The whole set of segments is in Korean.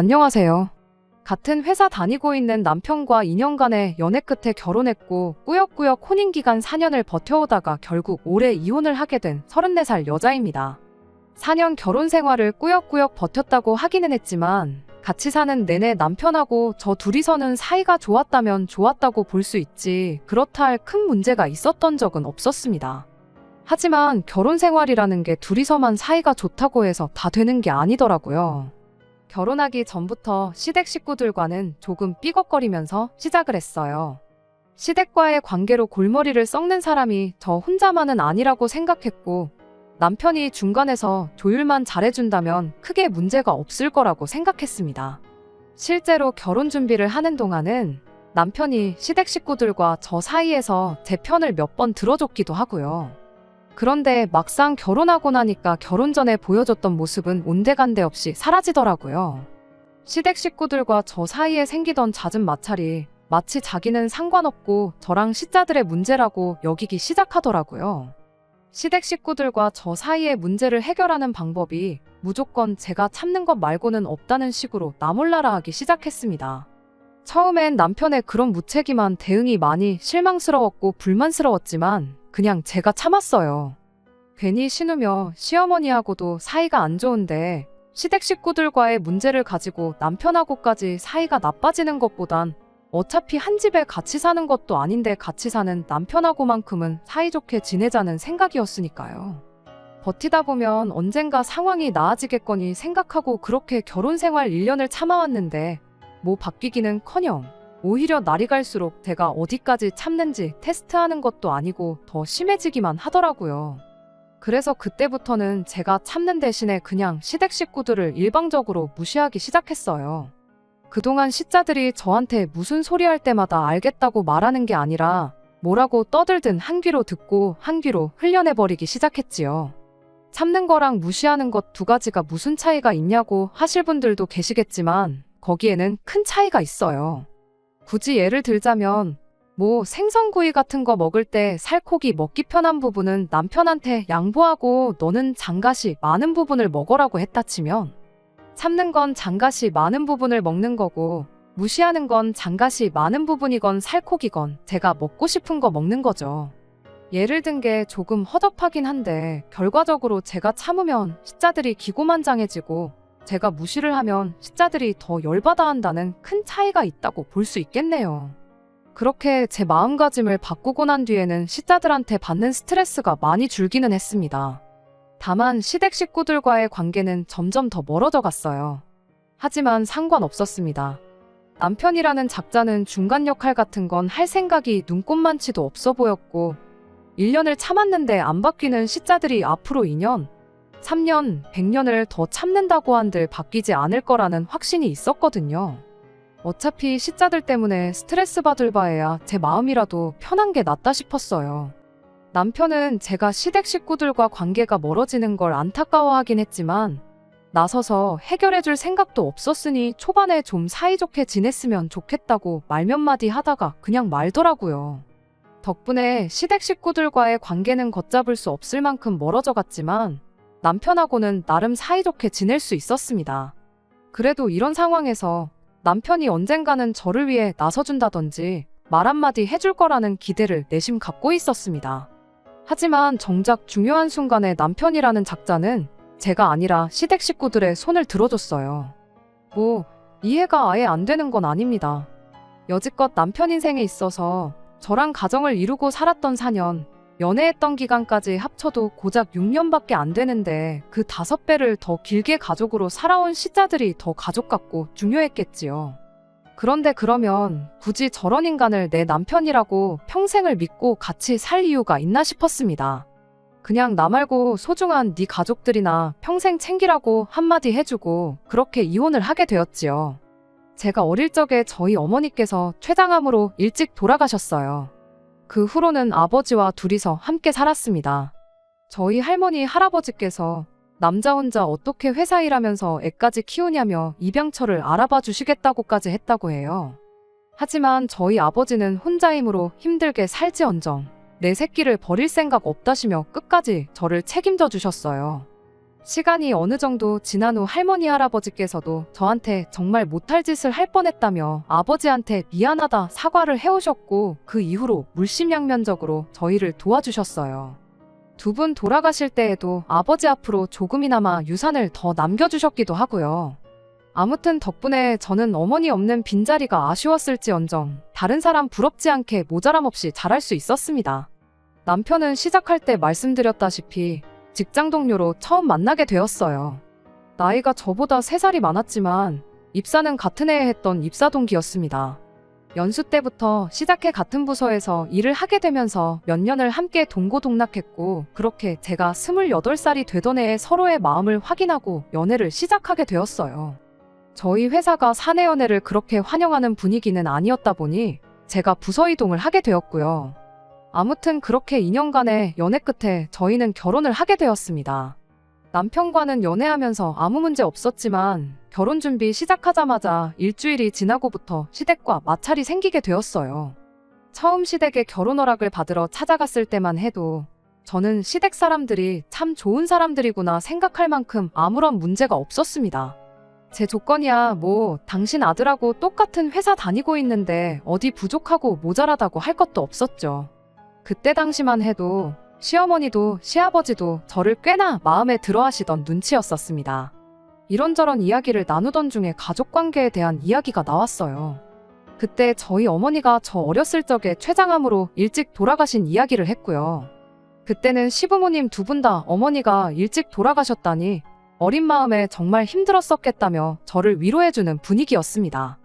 안녕하세요. 같은 회사 다니고 있는 남편과 2년간의 연애 끝에 결혼했고 꾸역꾸역 혼인기간 4년을 버텨오다가 결국 올해 이혼을 하게 된 34살 여자입니다. 4년 결혼 생활을 꾸역꾸역 버텼다고 하기는 했지만 같이 사는 내내 남편하고 저 둘이서는 사이가 좋았다면 좋았다고 볼 수 있지 그렇다 할 큰 문제가 있었던 적은 없었습니다. 하지만 결혼 생활이라는 게 둘이서만 사이가 좋다고 해서 다 되는 게 아니더라고요. 결혼하기 전부터 시댁 식구들과는 조금 삐걱거리면서 시작을 했어요. 시댁과의 관계로 골머리를 썩는 사람이 저 혼자만은 아니라고 생각했고 남편이 중간에서 조율만 잘해준다면 크게 문제가 없을 거라고 생각했습니다. 실제로 결혼 준비를 하는 동안은 남편이 시댁 식구들과 저 사이에서 제 편을 몇 번 들어줬기도 하고요. 그런데 막상 결혼하고 나니까 결혼 전에 보여줬던 모습은 온데간데 없이 사라지더라고요. 시댁 식구들과 저 사이에 생기던 잦은 마찰이 마치 자기는 상관없고 저랑 시자들의 문제라고 여기기 시작하더라고요. 시댁 식구들과 저 사이의 문제를 해결하는 방법이 무조건 제가 참는 것 말고는 없다는 식으로 나몰라라 하기 시작했습니다. 처음엔 남편의 그런 무책임한 대응이 많이 실망스러웠고 불만스러웠지만 그냥 제가 참았어요. 괜히 신우며 시어머니하고도 사이가 안 좋은데 시댁 식구들과의 문제를 가지고 남편하고까지 사이가 나빠지는 것보단 어차피 한 집에 같이 사는 것도 아닌데 같이 사는 남편하고만큼은 사이좋게 지내자는 생각이었으니까요. 버티다 보면 언젠가 상황이 나아지겠거니 생각하고 그렇게 결혼 생활 1년을 참아왔는데 뭐 바뀌기는커녕 오히려 날이 갈수록 제가 어디까지 참는지 테스트하는 것도 아니고 더 심해지기만 하더라고요. 그래서 그때부터는 제가 참는 대신에 그냥 시댁 식구들을 일방적으로 무시하기 시작했어요. 그동안 시자들이 저한테 무슨 소리 할 때마다 알겠다고 말하는 게 아니라 뭐라고 떠들든 한 귀로 듣고 한 귀로 흘려내버리기 시작했지요. 참는 거랑 무시하는 것 두 가지가 무슨 차이가 있냐고 하실 분들도 계시겠지만 거기에는 큰 차이가 있어요. 굳이 예를 들자면 뭐 생선구이 같은 거 먹을 때 살코기 먹기 편한 부분은 남편한테 양보하고 너는 장갓이 많은 부분을 먹으라고 했다 치면 참는 건 장갓이 많은 부분을 먹는 거고 무시하는 건 장갓이 많은 부분이건 살코기건 제가 먹고 싶은 거 먹는 거죠. 예를 든 게 조금 허접하긴 한데 결과적으로 제가 참으면 시자들이 기고만장해지고 제가 무시를 하면 시자들이 더 열받아 한다는 큰 차이가 있다고 볼 수 있겠네요. 그렇게 제 마음가짐을 바꾸고 난 뒤에는 시자들한테 받는 스트레스가 많이 줄기는 했습니다. 다만 시댁 식구들과의 관계는 점점 더 멀어져 갔어요. 하지만 상관없었습니다. 남편이라는 작자는 중간 역할 같은 건 할 생각이 눈꼽만치도 없어 보였고 1년을 참았는데 안 바뀌는 시자들이 앞으로 2년, 3년, 100년을 더 참는다고 한들 바뀌지 않을 거라는 확신이 있었거든요. 어차피 시자들 때문에 스트레스 받을 바에야 제 마음이라도 편한 게 낫다 싶었어요. 남편은 제가 시댁 식구들과 관계가 멀어지는 걸 안타까워하긴 했지만 나서서 해결해줄 생각도 없었으니 초반에 좀 사이좋게 지냈으면 좋겠다고 말 몇 마디 하다가 그냥 말더라고요. 덕분에 시댁 식구들과의 관계는 걷잡을 수 없을 만큼 멀어져 갔지만 남편하고는 나름 사이좋게 지낼 수 있었습니다. 그래도 이런 상황에서 남편이 언젠가는 저를 위해 나서준다든지 말 한마디 해줄 거라는 기대를 내심 갖고 있었습니다. 하지만 정작 중요한 순간에 남편이라는 작자는 제가 아니라 시댁 식구들의 손을 들어줬어요. 뭐 이해가 아예 안 되는 건 아닙니다. 여지껏 남편 인생에 있어서 저랑 가정을 이루고 살았던 4년, 연애했던 기간까지 합쳐도 고작 6년밖에 안 되는데 그 5배를 더 길게 가족으로 살아온 시자들이 더 가족 같고 중요했겠지요. 그런데 그러면 굳이 저런 인간을 내 남편이라고 평생을 믿고 같이 살 이유가 있나 싶었습니다. 그냥 나 말고 소중한 네 가족들이나 평생 챙기라고 한마디 해주고 그렇게 이혼을 하게 되었지요. 제가 어릴 적에 저희 어머니께서 췌장암으로 일찍 돌아가셨어요. 그 후로는 아버지와 둘이서 함께 살았습니다. 저희 할머니 할아버지께서 남자 혼자 어떻게 회사 일하면서 애까지 키우냐며 입양처를 알아봐 주시겠다고까지 했다고 해요. 하지만 저희 아버지는 혼자이므로 힘들게 살지언정 내 새끼를 버릴 생각 없다시며 끝까지 저를 책임져 주셨어요. 시간이 어느 정도 지난 후 할머니 할아버지께서도 저한테 정말 못할 짓을 할 뻔했다며 아버지한테 미안하다 사과를 해오셨고 그 이후로 물심양면적으로 저희를 도와주셨어요. 두 분 돌아가실 때에도 아버지 앞으로 조금이나마 유산을 더 남겨주셨기도 하고요. 아무튼 덕분에 저는 어머니 없는 빈자리가 아쉬웠을지언정 다른 사람 부럽지 않게 모자람 없이 잘할 수 있었습니다. 남편은 시작할 때 말씀드렸다시피 직장 동료로 처음 만나게 되었어요. 나이가 저보다 3살이 많았지만 입사는 같은 해에 했던 입사 동기였습니다. 연수 때부터 시작해 같은 부서에서 일을 하게 되면서 몇 년을 함께 동고동락했고 그렇게 제가 28살이 되던 해에 서로의 마음을 확인하고 연애를 시작하게 되었어요. 저희 회사가 사내 연애를 그렇게 환영하는 분위기는 아니었다 보니 제가 부서 이동을 하게 되었고요. 아무튼 그렇게 2년간의 연애 끝에 저희는 결혼을 하게 되었습니다. 남편과는 연애하면서 아무 문제 없었지만 결혼 준비 시작하자마자 일주일이 지나고부터 시댁과 마찰이 생기게 되었어요. 처음 시댁에 결혼 허락을 받으러 찾아갔을 때만 해도 저는 시댁 사람들이 참 좋은 사람들이구나 생각할 만큼 아무런 문제가 없었습니다. 제 조건이야 뭐 당신 아들하고 똑같은 회사 다니고 있는데 어디 부족하고 모자라다고 할 것도 없었죠. 그때 당시만 해도 시어머니도 시아버지도 저를 꽤나 마음에 들어 하시던 눈치였었습니다. 이런저런 이야기를 나누던 중에 가족관계에 대한 이야기가 나왔어요. 그때 저희 어머니가 저 어렸을 적에 췌장암으로 일찍 돌아가신 이야기를 했고요. 그때는 시부모님 두 분 다 어머니가 일찍 돌아가셨다니 어린 마음에 정말 힘들었었겠다며 저를 위로해주는 분위기였습니다.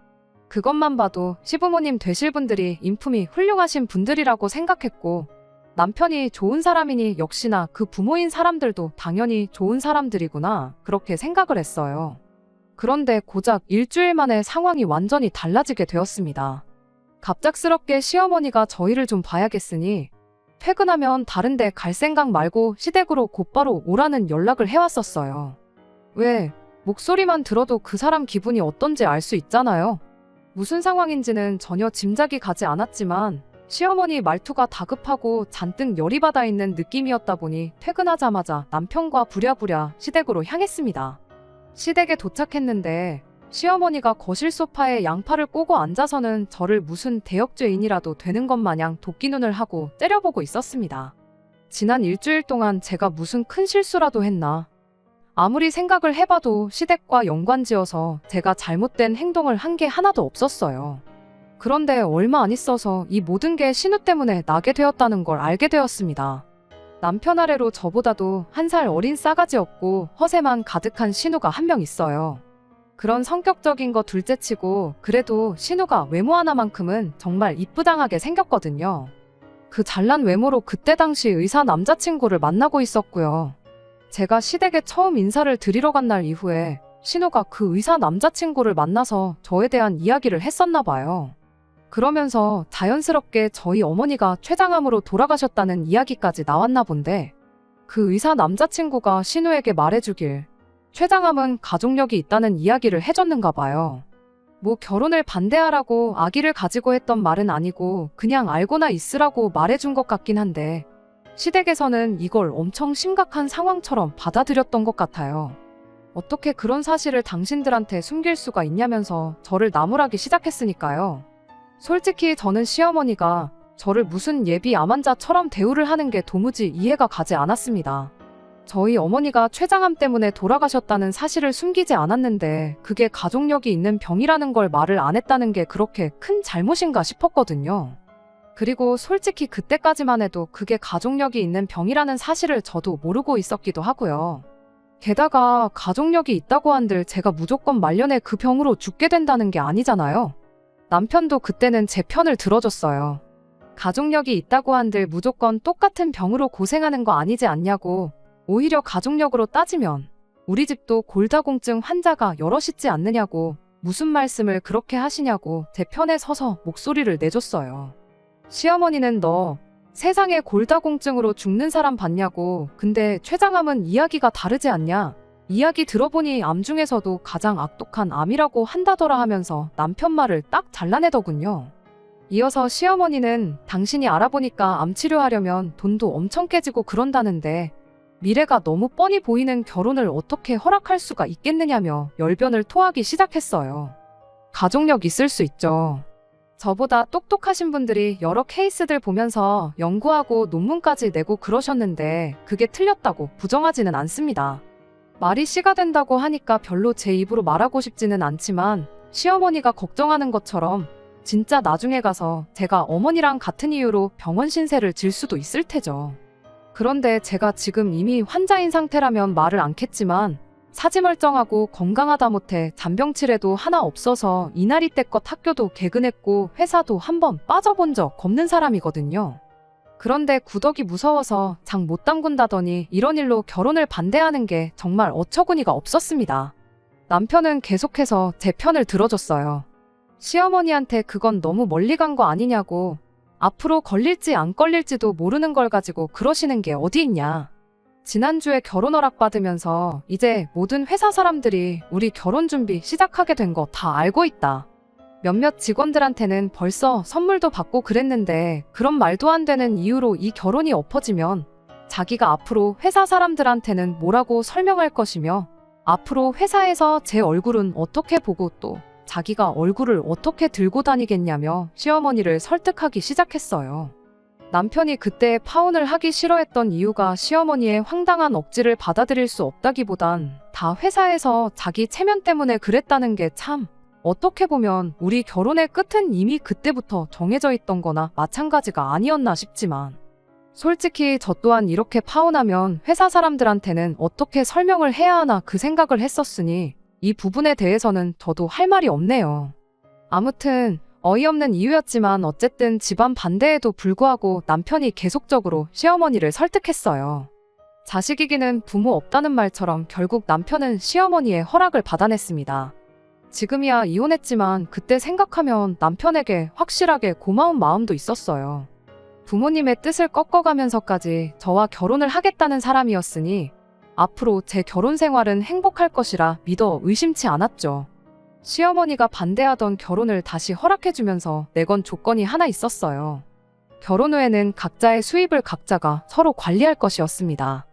그것만 봐도 시부모님 되실 분들이 인품이 훌륭하신 분들이라고 생각했고 남편이 좋은 사람이니 역시나 그 부모인 사람들도 당연히 좋은 사람들이구나 그렇게 생각을 했어요. 그런데 고작 일주일 만에 상황이 완전히 달라지게 되었습니다. 갑작스럽게 시어머니가 저희를 좀 봐야겠으니 퇴근하면 다른 데 갈 생각 말고 시댁으로 곧바로 오라는 연락을 해왔었어요. 왜? 목소리만 들어도 그 사람 기분이 어떤지 알 수 있잖아요. 무슨 상황인지는 전혀 짐작이 가지 않았지만 시어머니 말투가 다급하고 잔뜩 열이 받아 있는 느낌이었다 보니 퇴근하자마자 남편과 부랴부랴 시댁으로 향했습니다. 시댁에 도착했는데 시어머니가 거실 소파에 양팔을 꼬고 앉아서는 저를 무슨 대역죄인이라도 되는 것 마냥 도끼눈을 하고 째려보고 있었습니다. 지난 일주일 동안 제가 무슨 큰 실수라도 했나? 아무리 생각을 해봐도 시댁과 연관지어서 제가 잘못된 행동을 한 게 하나도 없었어요. 그런데 얼마 안 있어서 이 모든 게 신우 때문에 나게 되었다는 걸 알게 되었습니다. 남편 아래로 저보다도 1살 어린 싸가지였고 허세만 가득한 신우가 한 명 있어요. 그런 성격적인 거 둘째치고 그래도 신우가 외모 하나만큼은 정말 이쁘장하게 생겼거든요. 그 잘난 외모로 그때 당시 의사 남자친구를 만나고 있었고요. 제가 시댁에 처음 인사를 드리러 간 날 이후에 신우가 그 의사 남자친구를 만나서 저에 대한 이야기를 했었나 봐요. 그러면서 자연스럽게 저희 어머니가 췌장암으로 돌아가셨다는 이야기까지 나왔나 본데 그 의사 남자친구가 신우에게 말해주길 췌장암은 가족력이 있다는 이야기를 해줬는가 봐요. 뭐 결혼을 반대하라고 아기를 가지고 했던 말은 아니고 그냥 알고나 있으라고 말해준 것 같긴 한데 시댁에서는 이걸 엄청 심각한 상황처럼 받아들였던 것 같아요. 어떻게 그런 사실을 당신들한테 숨길 수가 있냐면서 저를 나무라기 시작했으니까요. 솔직히 저는 시어머니가 저를 무슨 예비 암 환자처럼 대우를 하는 게 도무지 이해가 가지 않았습니다. 저희 어머니가 췌장암 때문에 돌아가셨다는 사실을 숨기지 않았는데 그게 가족력이 있는 병이라는 걸 말을 안 했다는 게 그렇게 큰 잘못인가 싶었거든요. 그리고 솔직히 그때까지만 해도 그게 가족력이 있는 병이라는 사실을 저도 모르고 있었기도 하고요. 게다가 가족력이 있다고 한들 제가 무조건 말년에 그 병으로 죽게 된다는 게 아니잖아요. 남편도 그때는 제 편을 들어줬어요. 가족력이 있다고 한들 무조건 똑같은 병으로 고생하는 거 아니지 않냐고. 오히려 가족력으로 따지면 우리 집도 골다공증 환자가 여럿 있지 않느냐고 무슨 말씀을 그렇게 하시냐고 제 편에 서서 목소리를 내줬어요. 시어머니는 너 세상에 골다공증으로 죽는 사람 봤냐고. 근데 췌장암은 이야기가 다르지 않냐. 이야기 들어보니 암 중에서도 가장 악독한 암이라고 한다더라 하면서 남편 말을 딱 잘라내더군요. 이어서 시어머니는 당신이 알아보니까 암 치료하려면 돈도 엄청 깨지고 그런다는데 미래가 너무 뻔히 보이는 결혼을 어떻게 허락할 수가 있겠느냐며 열변을 토하기 시작했어요. 가족력 있을 수 있죠. 저보다 똑똑하신 분들이 여러 케이스들 보면서 연구하고 논문까지 내고 그러셨는데 그게 틀렸다고 부정하지는 않습니다. 말이 씨가 된다고 하니까 별로 제 입으로 말하고 싶지는 않지만 시어머니가 걱정하는 것처럼 진짜 나중에 가서 제가 어머니랑 같은 이유로 병원 신세를 질 수도 있을 테죠. 그런데 제가 지금 이미 환자인 상태라면 말을 않겠지만 사지 멀쩡하고 건강하다 못해 잔병치레도 하나 없어서 이날이 때껏 학교도 개근했고 회사도 한번 빠져본 적 없는 사람이거든요. 그런데 구덕이 무서워서 장 못 담근다더니 이런 일로 결혼을 반대하는 게 정말 어처구니가 없었습니다. 남편은 계속해서 제 편을 들어줬어요. 시어머니한테 그건 너무 멀리 간 거 아니냐고, 앞으로 걸릴지 안 걸릴지도 모르는 걸 가지고 그러시는 게 어디 있냐. 지난주에 결혼 허락 받으면서 이제 모든 회사 사람들이 우리 결혼 준비 시작하게 된 거 다 알고 있다. 몇몇 직원들한테는 벌써 선물도 받고 그랬는데 그런 말도 안 되는 이유로 이 결혼이 엎어지면 자기가 앞으로 회사 사람들한테는 뭐라고 설명할 것이며 앞으로 회사에서 제 얼굴은 어떻게 보고 또 자기가 얼굴을 어떻게 들고 다니겠냐며 시어머니를 설득하기 시작했어요. 남편이 그때 파혼을 하기 싫어했던 이유가 시어머니의 황당한 억지를 받아들일 수 없다기보단 다 회사에서 자기 체면 때문에 그랬다는 게 참, 어떻게 보면 우리 결혼의 끝은 이미 그때부터 정해져 있던 거나 마찬가지가 아니었나 싶지만 솔직히 저 또한 이렇게 파혼하면 회사 사람들한테는 어떻게 설명을 해야 하나 그 생각을 했었으니 이 부분에 대해서는 저도 할 말이 없네요. 아무튼 어이없는 이유였지만 어쨌든 집안 반대에도 불구하고 남편이 계속적으로 시어머니를 설득했어요. 자식이기는 부모 없다는 말처럼 결국 남편은 시어머니의 허락을 받아냈습니다. 지금이야 이혼했지만 그때 생각하면 남편에게 확실하게 고마운 마음도 있었어요. 부모님의 뜻을 꺾어가면서까지 저와 결혼을 하겠다는 사람이었으니 앞으로 제 결혼 생활은 행복할 것이라 믿어 의심치 않았죠. 시어머니가 반대하던 결혼을 다시 허락해주면서 내건 조건이 하나 있었어요. 결혼 후에는 각자의 수입을 각자가 서로 관리할 것이었습니다.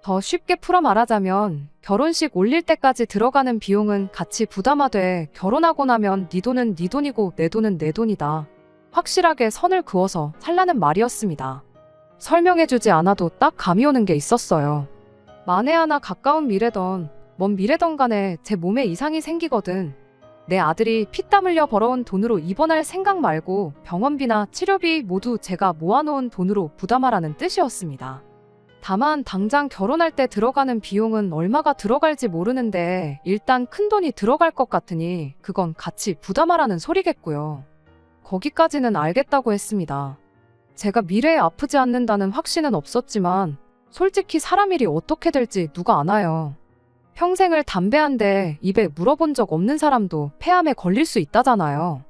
더 쉽게 풀어 말하자면 결혼식 올릴 때까지 들어가는 비용은 같이 부담하되 결혼하고 나면 네 돈은 네 돈이고 내 돈은 내 돈이다. 확실하게 선을 그어서 살라는 말이었습니다. 설명해주지 않아도 딱 감이 오는 게 있었어요. 만에 하나 가까운 미래던 먼 미래던 간에 제 몸에 이상이 생기거든 내 아들이 피땀 흘려 벌어온 돈으로 입원할 생각 말고 병원비나 치료비 모두 제가 모아놓은 돈으로 부담하라는 뜻이었습니다. 다만 당장 결혼할 때 들어가는 비용은 얼마가 들어갈지 모르는데 일단 큰돈이 들어갈 것 같으니 그건 같이 부담하라는 소리겠고요. 거기까지는 알겠다고 했습니다. 제가 미래에 아프지 않는다는 확신은 없었지만 솔직히 사람 일이 어떻게 될지 누가 아나요. 평생을 담배 한 대 입에 물어본 적 없는 사람도 폐암에 걸릴 수 있다잖아요.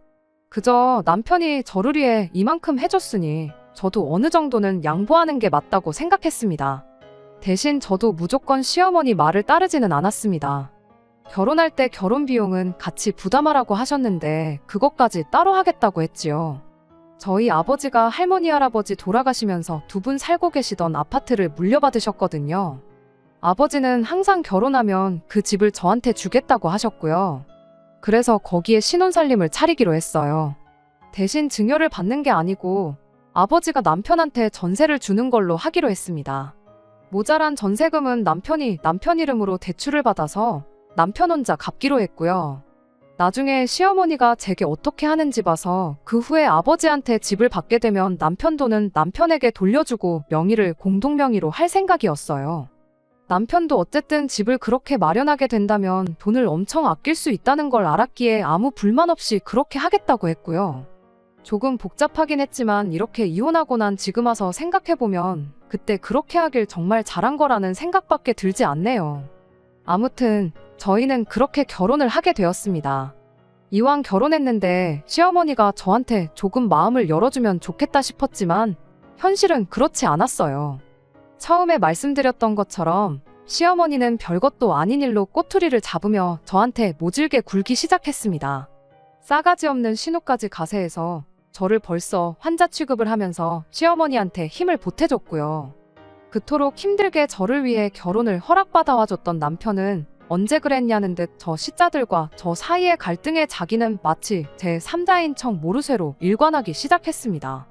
그저 남편이 저를 위해 이만큼 해줬으니 저도 어느 정도는 양보하는 게 맞다고 생각했습니다. 대신 저도 무조건 시어머니 말을 따르지는 않았습니다. 결혼할 때 결혼 비용은 같이 부담하라고 하셨는데 그것까지 따로 하겠다고 했지요. 저희 아버지가 할머니 할아버지 돌아가시면서 두 분 살고 계시던 아파트를 물려받으셨거든요. 아버지는 항상 결혼하면 그 집을 저한테 주겠다고 하셨고요. 그래서 거기에 신혼살림을 차리기로 했어요. 대신 증여를 받는 게 아니고 아버지가 남편한테 전세를 주는 걸로 하기로 했습니다. 모자란 전세금은 남편이 남편 이름으로 대출을 받아서 남편 혼자 갚기로 했고요. 나중에 시어머니가 제게 어떻게 하는지 봐서 그 후에 아버지한테 집을 받게 되면 남편 돈은 남편에게 돌려주고 명의를 공동명의로 할 생각이었어요. 남편도 어쨌든 집을 그렇게 마련하게 된다면 돈을 엄청 아낄 수 있다는 걸 알았기에 아무 불만 없이 그렇게 하겠다고 했고요. 조금 복잡하긴 했지만 이렇게 이혼하고 난 지금 와서 생각해보면 그때 그렇게 하길 정말 잘한 거라는 생각밖에 들지 않네요. 아무튼 저희는 그렇게 결혼을 하게 되었습니다. 이왕 결혼했는데 시어머니가 저한테 조금 마음을 열어주면 좋겠다 싶었지만 현실은 그렇지 않았어요. 처음에 말씀드렸던 것처럼 시어머니는 별것도 아닌 일로 꼬투리를 잡으며 저한테 모질게 굴기 시작했습니다. 싸가지 없는 신호까지 가세해서 저를 벌써 환자 취급을 하면서 시어머니한테 힘을 보태줬고요. 그토록 힘들게 저를 위해 결혼을 허락받아와줬던 남편은 언제 그랬냐는 듯 저 시자들과 저 사이의 갈등에 자기는 마치 제 3자인 척 모르쇠로 일관하기 시작했습니다.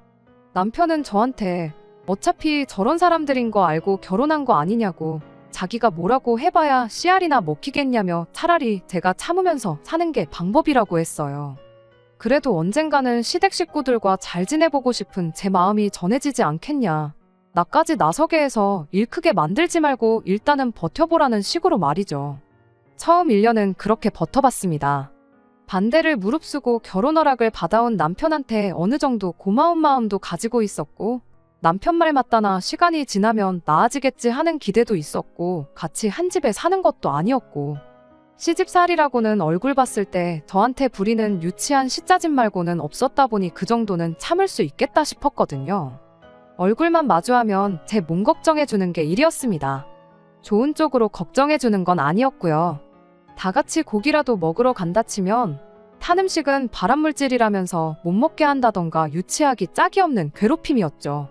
남편은 저한테 어차피 저런 사람들인 거 알고 결혼한 거 아니냐고, 자기가 뭐라고 해봐야 씨알이나 먹히겠냐며 차라리 제가 참으면서 사는 게 방법이라고 했어요. 그래도 언젠가는 시댁 식구들과 잘 지내보고 싶은 제 마음이 전해지지 않겠냐. 나까지 나서게 해서 일 크게 만들지 말고 일단은 버텨보라는 식으로 말이죠. 처음 1년은 그렇게 버텨봤습니다. 반대를 무릅쓰고 결혼 허락을 받아온 남편한테 어느 정도 고마운 마음도 가지고 있었고, 남편 말 맞다나 시간이 지나면 나아지겠지 하는 기대도 있었고, 같이 한 집에 사는 것도 아니었고, 시집살이라고는 얼굴 봤을 때 저한테 부리는 유치한 시짜짐 말고는 없었다 보니 그 정도는 참을 수 있겠다 싶었거든요. 얼굴만 마주하면 제 몸 걱정해주는 게 일이었습니다. 좋은 쪽으로 걱정해주는 건 아니었고요. 다 같이 고기라도 먹으러 간다 치면 탄 음식은 발암물질이라면서 못 먹게 한다던가 유치하기 짝이 없는 괴롭힘이었죠.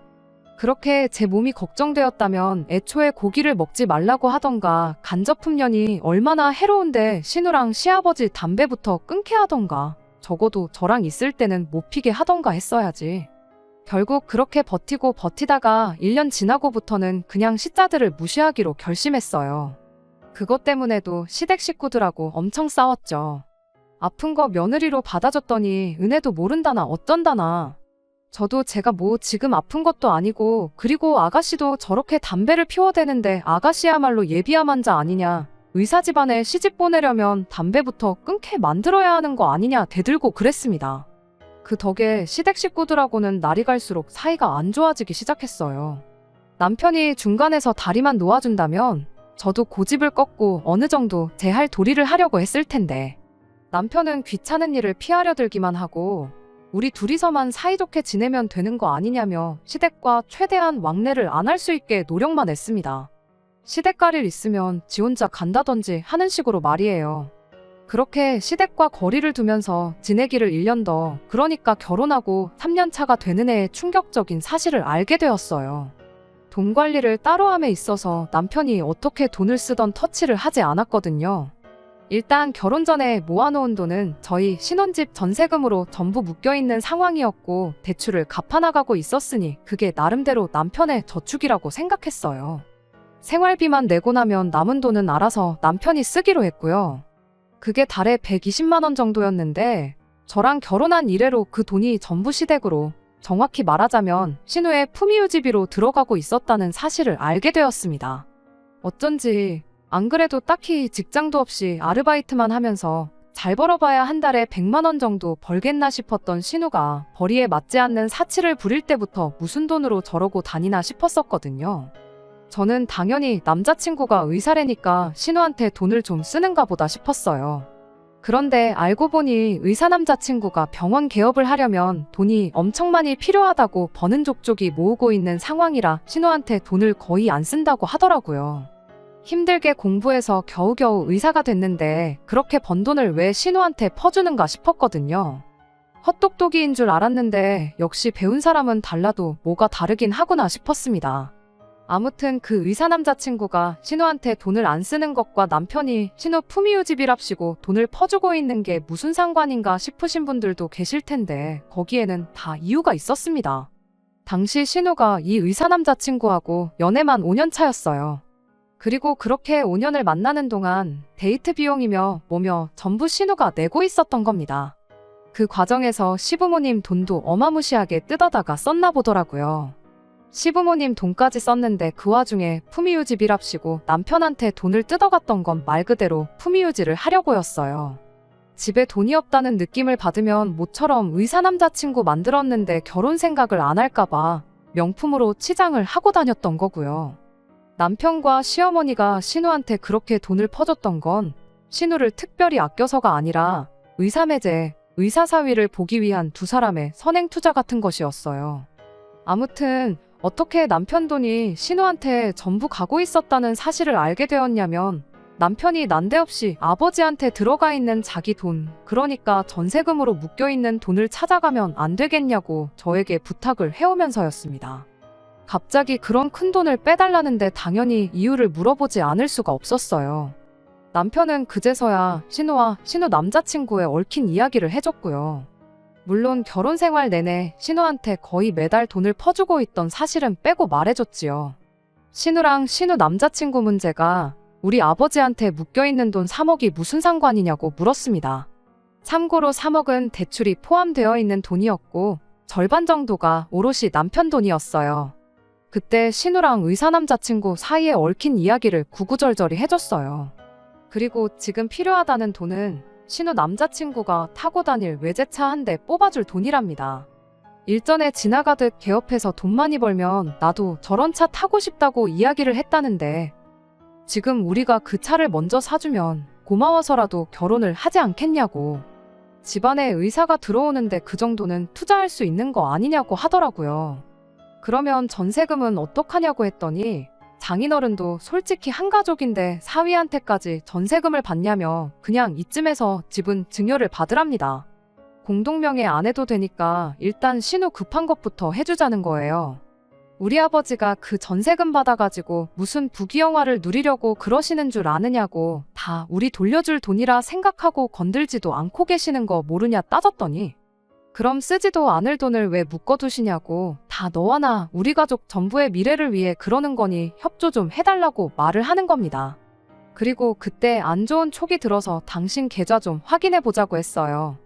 그렇게 제 몸이 걱정되었다면 애초에 고기를 먹지 말라고 하던가, 간접훈련이 얼마나 해로운데 신우랑 시아버지 담배부터 끊게 하던가, 적어도 저랑 있을 때는 못 피게 하던가 했어야지. 결국 그렇게 버티고 버티다가 1년 지나고부터는 그냥 시자들을 무시하기로 결심했어요. 그것 때문에도 시댁 식구들하고 엄청 싸웠죠. 아픈 거 며느리로 받아줬더니 은혜도 모른다나 어쩐다나. 저도 제가 뭐 지금 아픈 것도 아니고, 그리고 아가씨도 저렇게 담배를 피워대는데 아가씨야말로 예비암환자 아니냐, 의사 집안에 시집 보내려면 담배부터 끊게 만들어야 하는 거 아니냐 대들고 그랬습니다. 그 덕에 시댁 식구들하고는 날이 갈수록 사이가 안 좋아지기 시작했어요. 남편이 중간에서 다리만 놓아준다면 저도 고집을 꺾고 어느 정도 제 할 도리를 하려고 했을 텐데, 남편은 귀찮은 일을 피하려 들기만 하고 우리 둘이서만 사이좋게 지내면 되는 거 아니냐며 시댁과 최대한 왕래를 안 할 수 있게 노력만 했습니다. 시댁 갈 일 있으면 지 혼자 간다던지 하는 식으로 말이에요. 그렇게 시댁과 거리를 두면서 지내기를 1년 더, 그러니까 결혼하고 3년 차가 되는 해에 충격적인 사실을 알게 되었어요. 돈 관리를 따로 함에 있어서 남편이 어떻게 돈을 쓰던 터치를 하지 않았거든요. 일단 결혼 전에 모아놓은 돈은 저희 신혼집 전세금으로 전부 묶여있는 상황이었고, 대출을 갚아나가고 있었으니 그게 나름대로 남편의 저축이라고 생각했어요. 생활비만 내고 나면 남은 돈은 알아서 남편이 쓰기로 했고요. 그게 달에 120만 원 정도였는데, 저랑 결혼한 이래로 그 돈이 전부 시댁으로, 정확히 말하자면 신우의 품위유지비로 들어가고 있었다는 사실을 알게 되었습니다. 어쩐지 안 그래도 딱히 직장도 없이 아르바이트만 하면서 잘 벌어봐야 한 달에 100만 원 정도 벌겠나 싶었던 신우가 벌이에 맞지 않는 사치를 부릴 때부터 무슨 돈으로 저러고 다니나 싶었었거든요. 저는 당연히 남자친구가 의사래니까 신우한테 돈을 좀 쓰는가 보다 싶었어요. 그런데 알고 보니 의사 남자친구가 병원 개업을 하려면 돈이 엄청 많이 필요하다고 버는 족족이 모으고 있는 상황이라 신우한테 돈을 거의 안 쓴다고 하더라고요. 힘들게 공부해서 겨우겨우 의사가 됐는데 그렇게 번 돈을 왜 신우한테 퍼주는가 싶었거든요. 헛똑똑이인 줄 알았는데 역시 배운 사람은 달라도 뭐가 다르긴 하구나 싶었습니다. 아무튼 그 의사 남자친구가 신우한테 돈을 안 쓰는 것과 남편이 신우 품위유지비랍시고 돈을 퍼주고 있는 게 무슨 상관인가 싶으신 분들도 계실 텐데, 거기에는 다 이유가 있었습니다. 당시 신우가 이 의사 남자친구하고 연애만 5년 차였어요. 그리고 그렇게 5년을 만나는 동안 데이트 비용이며 뭐며 전부 신우가 내고 있었던 겁니다. 그 과정에서 시부모님 돈도 어마무시하게 뜯어다가 썼나 보더라고요. 시부모님 돈까지 썼는데 그 와중에 품위유지비랍시고 남편한테 돈을 뜯어갔던 건 말 그대로 품위유지를 하려고였어요. 집에 돈이 없다는 느낌을 받으면 모처럼 의사 남자친구 만들었는데 결혼 생각을 안 할까봐 명품으로 치장을 하고 다녔던 거고요. 남편과 시어머니가 신우한테 그렇게 돈을 퍼줬던 건 신우를 특별히 아껴서가 아니라 의사매제, 의사사위를 보기 위한 두 사람의 선행투자 같은 것이었어요. 아무튼 어떻게 남편 돈이 신우한테 전부 가고 있었다는 사실을 알게 되었냐면, 남편이 난데없이 아버지한테 들어가 있는 자기 돈, 그러니까 전세금으로 묶여있는 돈을 찾아가면 안 되겠냐고 저에게 부탁을 해오면서였습니다. 갑자기 그런 큰 돈을 빼달라는데 당연히 이유를 물어보지 않을 수가 없었어요. 남편은 그제서야 신우와 신우 남자친구의 얽힌 이야기를 해줬고요. 물론 결혼 생활 내내 신우한테 거의 매달 돈을 퍼주고 있던 사실은 빼고 말해줬지요. 신우랑 신우 남자친구 문제가 우리 아버지한테 묶여있는 돈 3억이 무슨 상관이냐고 물었습니다. 참고로 3억은 대출이 포함되어 있는 돈이었고 절반 정도가 오롯이 남편 돈이었어요. 그때 신우랑 의사 남자친구 사이에 얽힌 이야기를 구구절절히 해줬어요. 그리고 지금 필요하다는 돈은 신우 남자친구가 타고 다닐 외제차 한 대 뽑아줄 돈이랍니다. 일전에 지나가듯 개업해서 돈 많이 벌면 나도 저런 차 타고 싶다고 이야기를 했다는데 지금 우리가 그 차를 먼저 사주면 고마워서라도 결혼을 하지 않겠냐고. 집안에 의사가 들어오는데 그 정도는 투자할 수 있는 거 아니냐고 하더라고요. 그러면 전세금은 어떡하냐고 했더니 장인어른도 솔직히 한 가족인데 사위한테까지 전세금을 받냐며 그냥 이쯤에서 집은 증여를 받으랍니다. 공동명의 안 해도 되니까 일단 신우 급한 것부터 해주자는 거예요. 우리 아버지가 그 전세금 받아가지고 무슨 부귀영화를 누리려고 그러시는 줄 아느냐고 다 우리 돌려줄 돈이라 생각하고 건들지도 않고 계시는 거 모르냐 따졌더니 그럼 쓰지도 않을 돈을 왜 묶어두시냐고 다 너와 나 우리 가족 전부의 미래를 위해 그러는 거니 협조 좀 해달라고 말을 하는 겁니다. 그리고 그때 안 좋은 촉이 들어서 당신 계좌 좀 확인해보자고 했어요.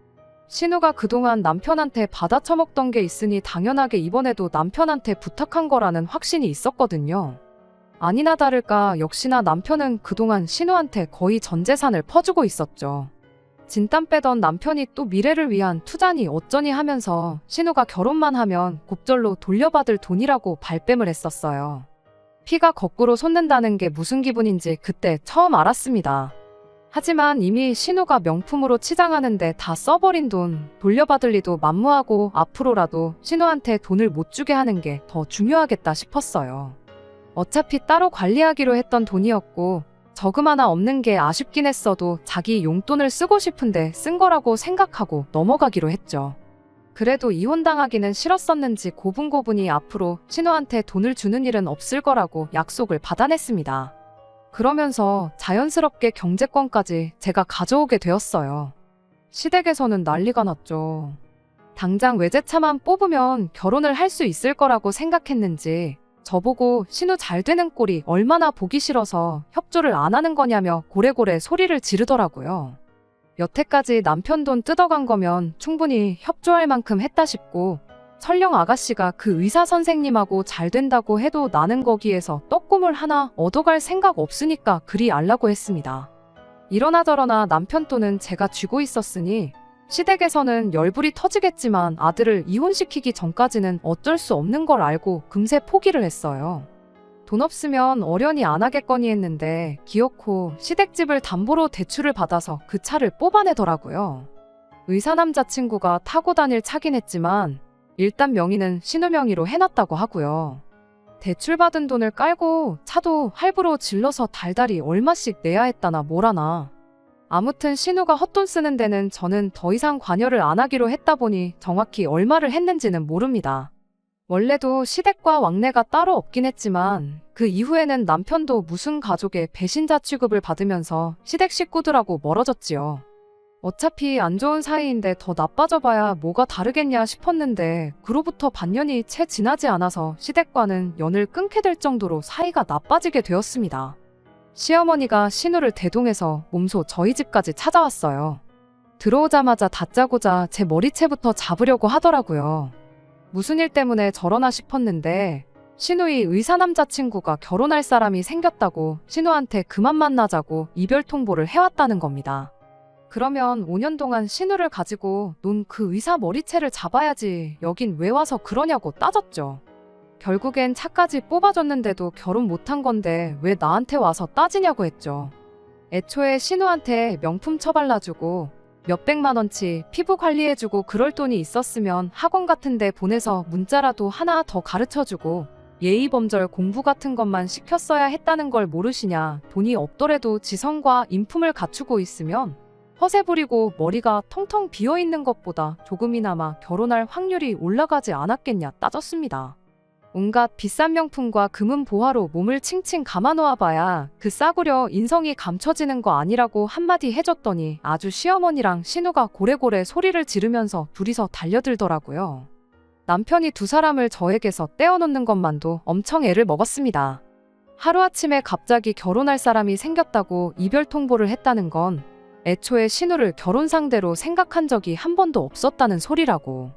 신우가 그동안 남편한테 받아쳐먹던 게 있으니 당연하게 이번에도 남편한테 부탁한 거라는 확신이 있었거든요. 아니나 다를까 역시나 남편은 그동안 신우한테 거의 전 재산을 퍼주고 있었죠. 진땀 빼던 남편이 또 미래를 위한 투자니 어쩌니 하면서 신우가 결혼만 하면 곱절로 돌려받을 돈이라고 발뺌을 했었어요. 피가 거꾸로 솟는다는 게 무슨 기분인지 그때 처음 알았습니다. 하지만 이미 신우가 명품으로 치장하는데 다 써버린 돈 돌려받을 리도 만무하고 앞으로라도 신우한테 돈을 못 주게 하는 게 더 중요하겠다 싶었어요. 어차피 따로 관리하기로 했던 돈이었고 저금 하나 없는 게 아쉽긴 했어도 자기 용돈을 쓰고 싶은데 쓴 거라고 생각하고 넘어가기로 했죠. 그래도 이혼당하기는 싫었었는지 고분고분이 앞으로 신우한테 돈을 주는 일은 없을 거라고 약속을 받아냈습니다. 그러면서 자연스럽게 경제권까지 제가 가져오게 되었어요. 시댁에서는 난리가 났죠. 당장 외제차만 뽑으면 결혼을 할 수 있을 거라고 생각했는지 저보고 신우 잘 되는 꼴이 얼마나 보기 싫어서 협조를 안 하는 거냐며 고래고래 소리를 지르더라고요. 여태까지 남편 돈 뜯어간 거면 충분히 협조할 만큼 했다 싶고 설령 아가씨가 그 의사 선생님하고 잘 된다고 해도 나는 거기에서 떡고물 하나 얻어갈 생각 없으니까 그리 알라고 했습니다. 이러나 저러나 남편 돈은 제가 쥐고 있었으니 시댁에서는 열불이 터지겠지만 아들을 이혼시키기 전까지는 어쩔 수 없는 걸 알고 금세 포기를 했어요. 돈 없으면 어련히 안 하겠거니 했는데 기어코 시댁집을 담보로 대출을 받아서 그 차를 뽑아내더라고요. 의사 남자친구가 타고 다닐 차긴 했지만 일단 명의는 신우 명의로 해놨다고 하고요. 대출받은 돈을 깔고 차도 할부로 질러서 달달이 얼마씩 내야 했다나 뭐라나. 아무튼 신우가 헛돈 쓰는 데는 저는 더 이상 관여를 안 하기로 했다 보니 정확히 얼마를 했는지는 모릅니다. 원래도 시댁과 왕래가 따로 없긴 했지만 그 이후에는 남편도 무슨 가족의 배신자 취급을 받으면서 시댁 식구들하고 멀어졌지요. 어차피 안 좋은 사이인데 더 나빠져봐야 뭐가 다르겠냐 싶었는데 그로부터 반년이 채 지나지 않아서 시댁과는 연을 끊게 될 정도로 사이가 나빠지게 되었습니다. 시어머니가 신우를 대동해서 몸소 저희 집까지 찾아왔어요. 들어오자마자 다짜고짜 제 머리채부터 잡으려고 하더라고요. 무슨 일 때문에 저러나 싶었는데 신우의 의사 남자친구가 결혼할 사람이 생겼다고 신우한테 그만 만나자고 이별 통보를 해왔다는 겁니다. 그러면 5년 동안 신우를 가지고 논 그 의사 머리채를 잡아야지 여긴 왜 와서 그러냐고 따졌죠. 결국엔 차까지 뽑아줬는데도 결혼 못한 건데 왜 나한테 와서 따지냐고 했죠. 애초에 신우한테 명품 처발라주고 몇백만 원치 피부 관리해주고 그럴 돈이 있었으면 학원 같은 데 보내서 문자라도 하나 더 가르쳐주고 예의범절 공부 같은 것만 시켰어야 했다는 걸 모르시냐. 돈이 없더라도 지성과 인품을 갖추고 있으면 허세 부리고 머리가 텅텅 비어있는 것보다 조금이나마 결혼할 확률이 올라가지 않았겠냐 따졌습니다. 온갖 비싼 명품과 금은 보화로 몸을 칭칭 감아놓아봐야 그 싸구려 인성이 감춰지는 거 아니라고 한마디 해줬더니 아주 시어머니랑 신우가 고래고래 소리를 지르면서 둘이서 달려들더라고요. 남편이 두 사람을 저에게서 떼어놓는 것만도 엄청 애를 먹었습니다. 하루아침에 갑자기 결혼할 사람이 생겼다고 이별 통보를 했다는 건 애초에 신우를 결혼 상대로 생각한 적이 한 번도 없었다는 소리라고.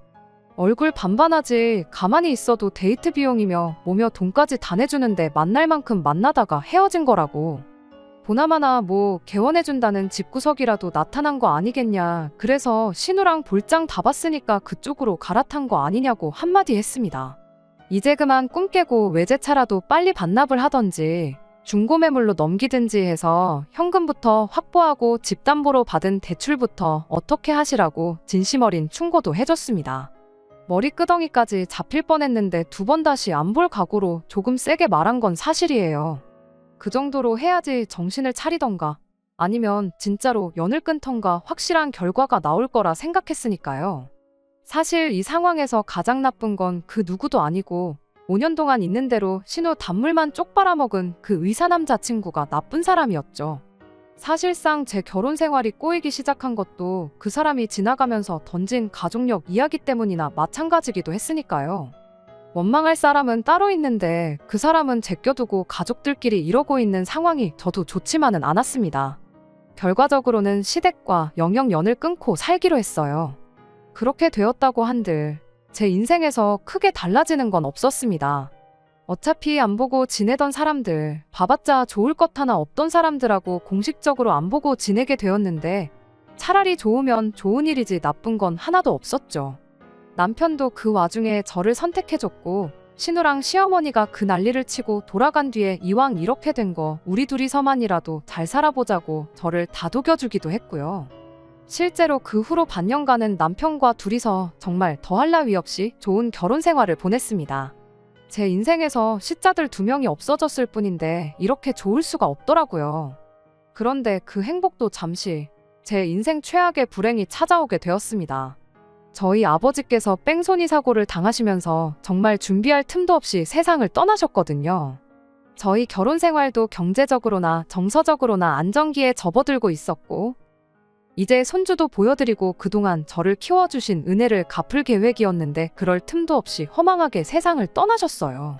얼굴 반반하지 가만히 있어도 데이트 비용이며 뭐며 돈까지 다 내주는데 만날 만큼 만나다가 헤어진 거라고. 보나마나 뭐 개원해준다는 집구석이라도 나타난 거 아니겠냐. 그래서 신우랑 볼장 다 봤으니까 그쪽으로 갈아탄 거 아니냐고 한마디 했습니다. 이제 그만 꿈 깨고 외제차라도 빨리 반납을 하던지 중고매물로 넘기든지 해서 현금부터 확보하고 집담보로 받은 대출부터 어떻게 하시라고 진심 어린 충고도 해줬습니다. 머리끄덩이까지 잡힐 뻔했는데 두 번 다시 안 볼 각오로 조금 세게 말한 건 사실이에요. 그 정도로 해야지 정신을 차리던가 아니면 진짜로 연을 끊던가 확실한 결과가 나올 거라 생각했으니까요. 사실 이 상황에서 가장 나쁜 건 그 누구도 아니고 5년 동안 있는 대로 신우 단물만 쪽 빨아먹은 그 의사 남자친구가 나쁜 사람이었죠. 사실상 제 결혼 생활이 꼬이기 시작한 것도 그 사람이 지나가면서 던진 가족력 이야기 때문이나 마찬가지기도 했으니까요. 원망할 사람은 따로 있는데 그 사람은 제껴두고 가족들끼리 이러고 있는 상황이 저도 좋지만은 않았습니다. 결과적으로는 시댁과 영영 연을 끊고 살기로 했어요. 그렇게 되었다고 한들 제 인생에서 크게 달라지는 건 없었습니다. 어차피 안 보고 지내던 사람들, 봐봤자 좋을 것 하나 없던 사람들하고 공식적으로 안 보고 지내게 되었는데 차라리 좋으면 좋은 일이지 나쁜 건 하나도 없었죠. 남편도 그 와중에 저를 선택해줬고 신우랑 시어머니가 그 난리를 치고 돌아간 뒤에 이왕 이렇게 된 거 우리 둘이서만이라도 잘 살아보자고 저를 다독여주기도 했고요. 실제로 그 후로 반년간은 남편과 둘이서 정말 더할 나위 없이 좋은 결혼 생활을 보냈습니다. 제 인생에서 시자들 2명이 없어졌을 뿐인데 이렇게 좋을 수가 없더라고요. 그런데 그 행복도 잠시 제 인생 최악의 불행이 찾아오게 되었습니다. 저희 아버지께서 뺑소니 사고를 당하시면서 정말 준비할 틈도 없이 세상을 떠나셨거든요. 저희 결혼 생활도 경제적으로나 정서적으로나 안정기에 접어들고 있었고 이제 손주도 보여드리고 그동안 저를 키워주신 은혜를 갚을 계획이었는데 그럴 틈도 없이 허망하게 세상을 떠나셨어요.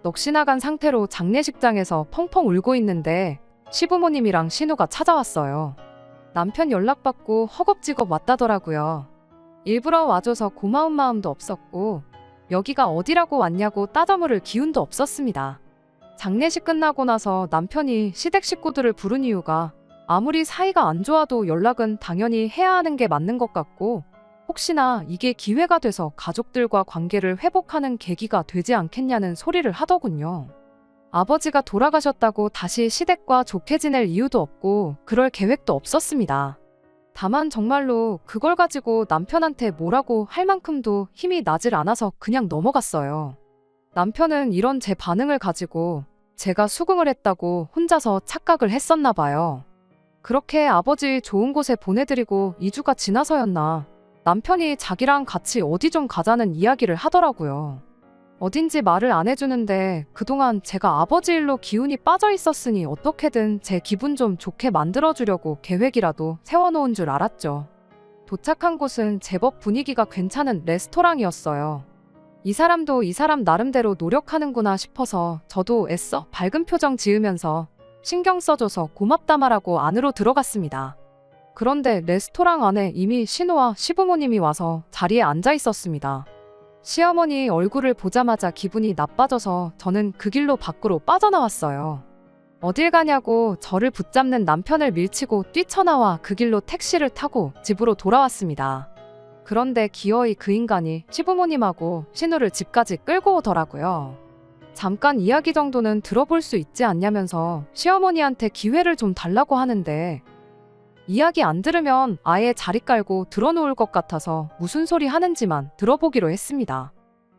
넋이 나간 상태로 장례식장에서 펑펑 울고 있는데 시부모님이랑 신우가 찾아왔어요. 남편 연락받고 허겁지겁 왔다더라고요. 일부러 와줘서 고마운 마음도 없었고 여기가 어디라고 왔냐고 따져물을 기운도 없었습니다. 장례식 끝나고 나서 남편이 시댁 식구들을 부른 이유가 아무리 사이가 안 좋아도 연락은 당연히 해야 하는 게 맞는 것 같고 혹시나 이게 기회가 돼서 가족들과 관계를 회복하는 계기가 되지 않겠냐는 소리를 하더군요. 아버지가 돌아가셨다고 다시 시댁과 좋게 지낼 이유도 없고 그럴 계획도 없었습니다. 다만 정말로 그걸 가지고 남편한테 뭐라고 할 만큼도 힘이 나질 않아서 그냥 넘어갔어요. 남편은 이런 제 반응을 가지고 제가 수긍을 했다고 혼자서 착각을 했었나 봐요. 그렇게 아버지 좋은 곳에 보내드리고 2주가 지나서였나 남편이 자기랑 같이 어디 좀 가자는 이야기를 하더라고요. 어딘지 말을 안 해주는데 그동안 제가 아버지 일로 기운이 빠져 있었으니 어떻게든 제 기분 좀 좋게 만들어주려고 계획이라도 세워놓은 줄 알았죠. 도착한 곳은 제법 분위기가 괜찮은 레스토랑이었어요. 이 사람도 이 사람 나름대로 노력하는구나 싶어서 저도 애써 밝은 표정 지으면서 신경 써줘서 고맙다 말하고 안으로 들어갔습니다. 그런데 레스토랑 안에 이미 신우와 시부모님이 와서 자리에 앉아 있었습니다. 시어머니 얼굴을 보자마자 기분이 나빠져서 저는 그 길로 밖으로 빠져나왔어요. 어딜 가냐고 저를 붙잡는 남편을 밀치고 뛰쳐나와 그 길로 택시를 타고 집으로 돌아왔습니다. 그런데 기어이 그 인간이 시부모님하고 신우를 집까지 끌고 오더라고요. 잠깐 이야기 정도는 들어볼 수 있지 않냐면서 시어머니한테 기회를 좀 달라고 하는데 이야기 안 들으면 아예 자리 깔고 들어놓을 것 같아서 무슨 소리 하는지만 들어보기로 했습니다.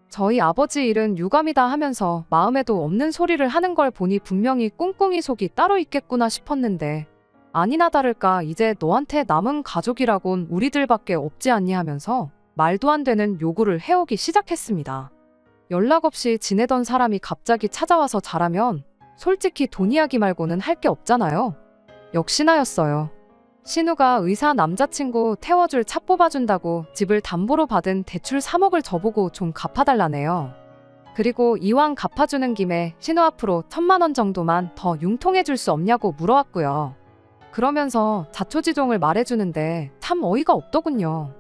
저희 아버지 일은 유감이다 하면서 마음에도 없는 소리를 하는 걸 보니 분명히 꿍꿍이 속이 따로 있겠구나 싶었는데 아니나 다를까 이제 너한테 남은 가족이라곤 우리들밖에 없지 않니 하면서 말도 안 되는 요구를 해오기 시작했습니다. 연락 없이 지내던 사람이 갑자기 찾아와서 잘하면 솔직히 돈 이야기 말고는 할 게 없잖아요. 역시나였어요. 신우가 의사 남자친구 태워줄 차 뽑아준다고 집을 담보로 받은 대출 3억을 저보고 좀 갚아달라네요. 그리고 이왕 갚아주는 김에 신우 앞으로 1,000만 원 정도만 더 융통해줄 수 없냐고 물어왔고요. 그러면서 자초지종을 말해주는데 참 어이가 없더군요.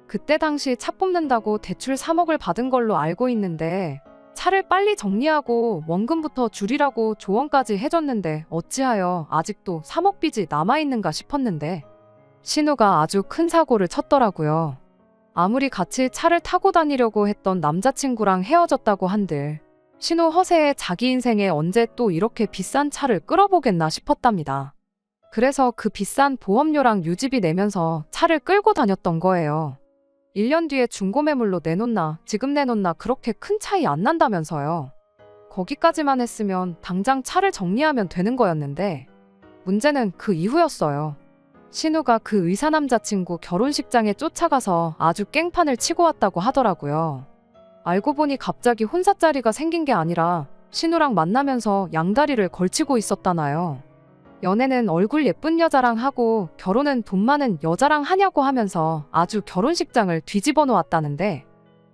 그때 당시 차 뽑는다고 대출 3억을 받은 걸로 알고 있는데 차를 빨리 정리하고 원금부터 줄이라고 조언까지 해줬는데 어찌하여 아직도 3억 빚이 남아있는가 싶었는데 신우가 아주 큰 사고를 쳤더라고요. 아무리 같이 차를 타고 다니려고 했던 남자친구랑 헤어졌다고 한들 신우 허세에 자기 인생에 언제 또 이렇게 비싼 차를 끌어보겠나 싶었답니다. 그래서 그 비싼 보험료랑 유지비 내면서 차를 끌고 다녔던 거예요. 1년 뒤에 중고매물로 내놓나 지금 내놓나 그렇게 큰 차이 안 난다면서요. 거기까지만 했으면 당장 차를 정리하면 되는 거였는데 문제는 그 이후였어요. 신우가 그 의사 남자친구 결혼식장에 쫓아가서 아주 깽판을 치고 왔다고 하더라고요. 알고 보니 갑자기 혼사 자리가 생긴 게 아니라 신우랑 만나면서 양다리를 걸치고 있었다나요. 연애는 얼굴 예쁜 여자랑 하고 결혼은 돈 많은 여자랑 하냐고 하면서 아주 결혼식장을 뒤집어 놓았다는데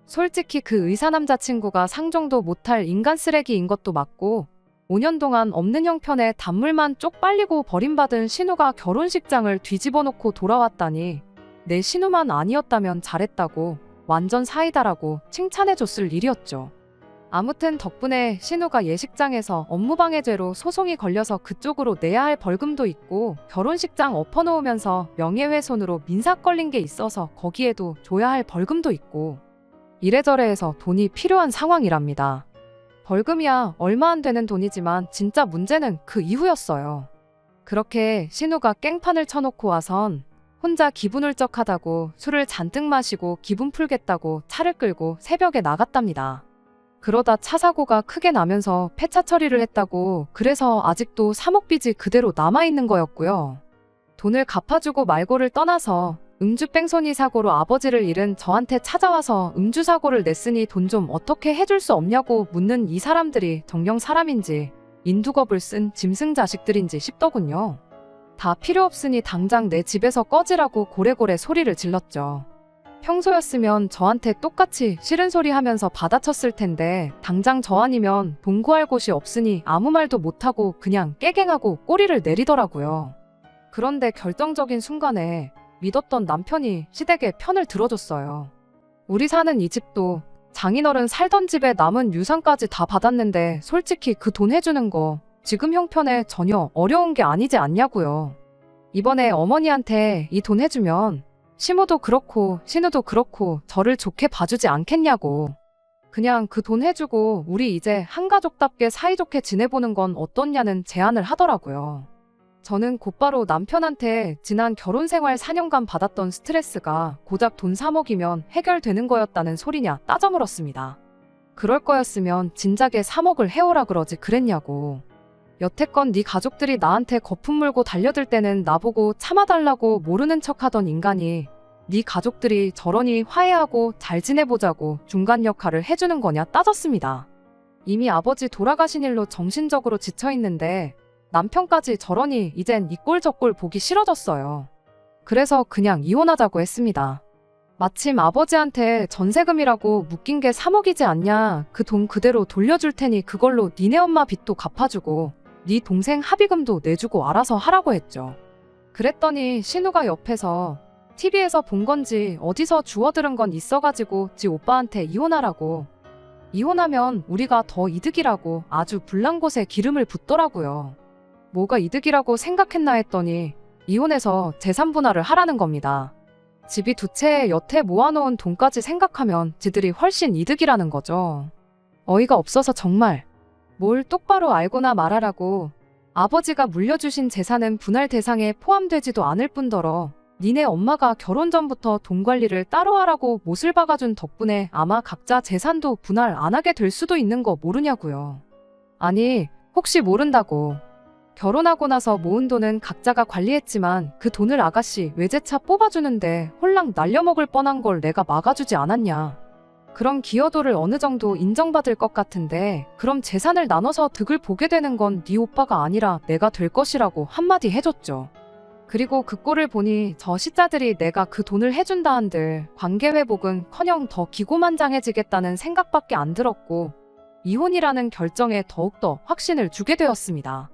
솔직히 그 의사 남자친구가 상종도 못할 인간 쓰레기인 것도 맞고 5년 동안 없는 형편에 단물만 쪽 빨리고 버림받은 신우가 결혼식장을 뒤집어 놓고 돌아왔다니 내 신우만 아니었다면 잘했다고 완전 사이다라고 칭찬해줬을 일이었죠. 아무튼 덕분에 신우가 예식장에서 업무방해죄로 소송이 걸려서 그쪽으로 내야 할 벌금도 있고 결혼식장 엎어놓으면서 명예훼손으로 민사 걸린 게 있어서 거기에도 줘야 할 벌금도 있고 이래저래 해서 돈이 필요한 상황이랍니다. 벌금이야 얼마 안 되는 돈이지만 진짜 문제는 그 이후였어요. 그렇게 신우가 깽판을 쳐놓고 와선 혼자 기분 울적하다고 술을 잔뜩 마시고 기분 풀겠다고 차를 끌고 새벽에 나갔답니다. 그러다 차 사고가 크게 나면서 폐차 처리를 했다고 그래서 아직도 3억 빚이 그대로 남아있는 거였고요. 돈을 갚아주고 말고를 떠나서 음주 뺑소니 사고로 아버지를 잃은 저한테 찾아와서 음주 사고를 냈으니 돈 좀 어떻게 해줄 수 없냐고 묻는 이 사람들이 정녕 사람인지 인두겁을 쓴 짐승 자식들인지 싶더군요. 다 필요 없으니 당장 내 집에서 꺼지라고 고래고래 소리를 질렀죠. 평소였으면 저한테 똑같이 싫은 소리 하면서 받아쳤을 텐데 당장 저 아니면 돈 구할 곳이 없으니 아무 말도 못하고 그냥 깨갱하고 꼬리를 내리더라고요. 그런데 결정적인 순간에 믿었던 남편이 시댁의 편을 들어줬어요. 우리 사는 이 집도 장인어른 살던 집에 남은 유산까지 다 받았는데 솔직히 그 돈 해주는 거 지금 형편에 전혀 어려운 게 아니지 않냐고요. 이번에 어머니한테 이 돈 해주면 시모도 그렇고 신우도 그렇고 저를 좋게 봐주지 않겠냐고. 그냥 그 돈 해주고 우리 이제 한가족답게 사이좋게 지내보는 건 어떻냐는 제안을 하더라고요. 저는 곧바로 남편한테 지난 결혼생활 4년간 받았던 스트레스가 고작 돈 3억이면 해결되는 거였다는 소리냐 따져 물었습니다. 그럴 거였으면 진작에 3억을 해오라 그러지 그랬냐고. 여태껏 네 가족들이 나한테 거품 물고 달려들 때는 나보고 참아달라고 모르는 척하던 인간이 네 가족들이 저러니 화해하고 잘 지내보자고 중간 역할을 해주는 거냐 따졌습니다. 이미 아버지 돌아가신 일로 정신적으로 지쳐있는데 남편까지 저러니 이젠 이 꼴 저 꼴 보기 싫어졌어요. 그래서 그냥 이혼하자고 했습니다. 마침 아버지한테 전세금이라고 묶인 게 3억이지 않냐. 그 돈 그대로 돌려줄 테니 그걸로 니네 엄마 빚도 갚아주고 네 동생 합의금도 내주고 알아서 하라고 했죠. 그랬더니 신우가 옆에서 TV에서 본 건지 어디서 주워들은 건 있어가지고 지 오빠한테 이혼하라고. 이혼하면 우리가 더 이득이라고 아주 불난곳에 기름을 붓더라고요. 뭐가 이득이라고 생각했나 했더니 이혼해서 재산 분할을 하라는 겁니다. 집이 두 채에 여태 모아놓은 돈까지 생각하면 지들이 훨씬 이득이라는 거죠. 어이가 없어서 정말. 뭘 똑바로 알고나 말하라고. 아버지가 물려주신 재산은 분할 대상에 포함되지도 않을 뿐더러 니네 엄마가 결혼 전부터 돈 관리를 따로 하라고 못을 박아준 덕분에 아마 각자 재산도 분할 안 하게 될 수도 있는 거 모르냐고요. 아니, 혹시 모른다고. 결혼하고 나서 모은 돈은 각자가 관리했지만 그 돈을 아가씨 외제차 뽑아주는데 홀랑 날려먹을 뻔한 걸 내가 막아주지 않았냐. 그런 기여도를 어느 정도 인정받을 것 같은데 그럼 재산을 나눠서 득을 보게 되는 건 네 오빠가 아니라 내가 될 것이라고 한마디 해줬죠. 그리고 그 꼴을 보니 저 시자들이 내가 그 돈을 해준다 한들 관계 회복은커녕 더 기고만장해지겠다는 생각밖에 안 들었고 이혼이라는 결정에 더욱더 확신을 주게 되었습니다.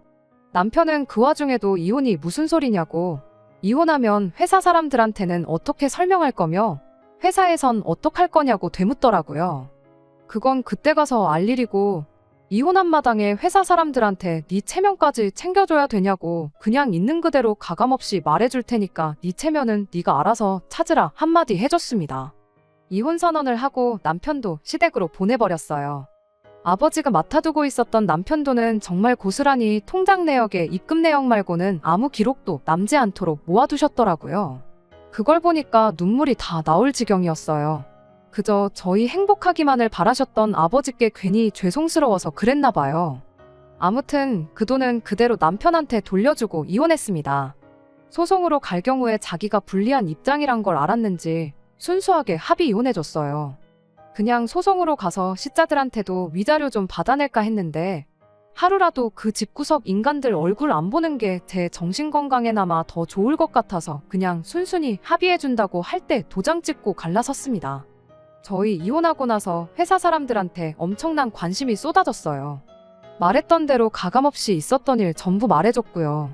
남편은 그 와중에도 이혼이 무슨 소리냐고, 이혼하면 회사 사람들한테는 어떻게 설명할 거며 회사에선 어떡할 거냐고 되묻더라고요. 그건 그때 가서 알 일이고 이혼한 마당에 회사 사람들한테 네 체면까지 챙겨줘야 되냐고 그냥 있는 그대로 가감없이 말해줄 테니까 네 체면은 네가 알아서 찾으라 한마디 해줬습니다. 이혼 선언을 하고 남편도 시댁으로 보내버렸어요. 아버지가 맡아두고 있었던 남편 돈은 정말 고스란히 통장 내역에 입금 내역 말고는 아무 기록도 남지 않도록 모아두셨더라고요. 그걸 보니까 눈물이 다 나올 지경이었어요. 그저 저희 행복하기만을 바라셨던 아버지께 괜히 죄송스러워서 그랬나 봐요. 아무튼 그 돈은 그대로 남편한테 돌려주고 이혼했습니다. 소송으로 갈 경우에 자기가 불리한 입장이란 걸 알았는지 순수하게 합의 이혼해줬어요. 그냥 소송으로 가서 시자들한테도 위자료 좀 받아낼까 했는데 하루라도 그 집구석 인간들 얼굴 안 보는 게 제 정신건강에나마 더 좋을 것 같아서 그냥 순순히 합의해준다고 할 때 도장 찍고 갈라섰습니다. 저희 이혼하고 나서 회사 사람들한테 엄청난 관심이 쏟아졌어요. 말했던 대로 가감없이 있었던 일 전부 말해줬고요.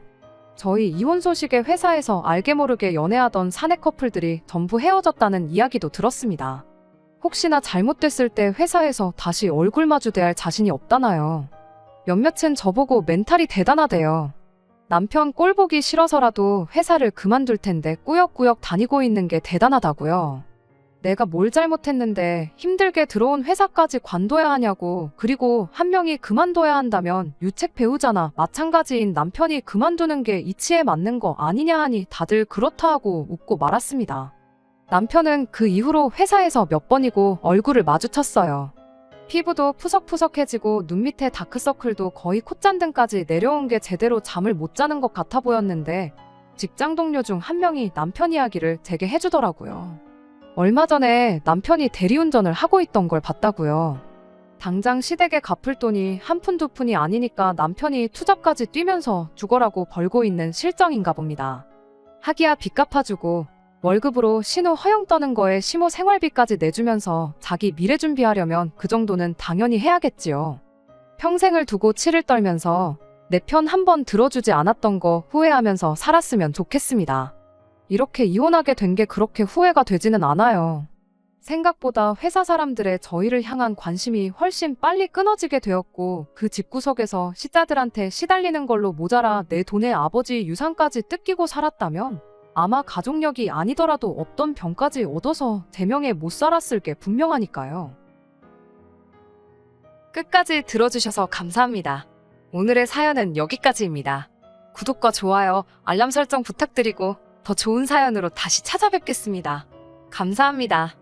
저희 이혼 소식에 회사에서 알게 모르게 연애하던 사내 커플들이 전부 헤어졌다는 이야기도 들었습니다. 혹시나 잘못됐을 때 회사에서 다시 얼굴 마주 대할 자신이 없다나요. 몇몇은 저보고 멘탈이 대단하대요. 남편 꼴 보기 싫어서라도 회사를 그만둘 텐데 꾸역꾸역 다니고 있는 게 대단하다고요. 내가 뭘 잘못했는데 힘들게 들어온 회사까지 관둬야 하냐고, 그리고 한 명이 그만둬야 한다면 유책 배우자나 마찬가지인 남편이 그만두는 게 이치에 맞는 거 아니냐 하니 다들 그렇다 하고 웃고 말았습니다. 남편은 그 이후로 회사에서 몇 번이고 얼굴을 마주쳤어요. 피부도 푸석푸석해지고 눈 밑에 다크서클도 거의 콧잔등까지 내려온 게 제대로 잠을 못 자는 것 같아 보였는데 직장 동료 중 한 명이 남편 이야기를 제게 해주더라고요. 얼마 전에 남편이 대리운전을 하고 있던 걸 봤다고요. 당장 시댁에 갚을 돈이 한 푼 두 푼이 아니니까 남편이 투잡까지 뛰면서 죽어라고 벌고 있는 실정인가 봅니다. 하기야 빚 갚아주고 월급으로 신호 허용 떠는 거에 시모 생활비까지 내주면서 자기 미래 준비하려면 그 정도는 당연히 해야겠지요. 평생을 두고 치를 떨면서 내 편 한 번 들어주지 않았던 거 후회하면서 살았으면 좋겠습니다. 이렇게 이혼하게 된 게 그렇게 후회가 되지는 않아요. 생각보다 회사 사람들의 저희를 향한 관심이 훨씬 빨리 끊어지게 되었고 그 집구석에서 시자들한테 시달리는 걸로 모자라 내 돈에 아버지 유산까지 뜯기고 살았다면 아마 가족력이 아니더라도 없던 병까지 얻어서 제명에 못 살았을 게 분명하니까요. 끝까지 들어주셔서 감사합니다. 오늘의 사연은 여기까지입니다. 구독과 좋아요, 알람 설정 부탁드리고 더 좋은 사연으로 다시 찾아뵙겠습니다. 감사합니다.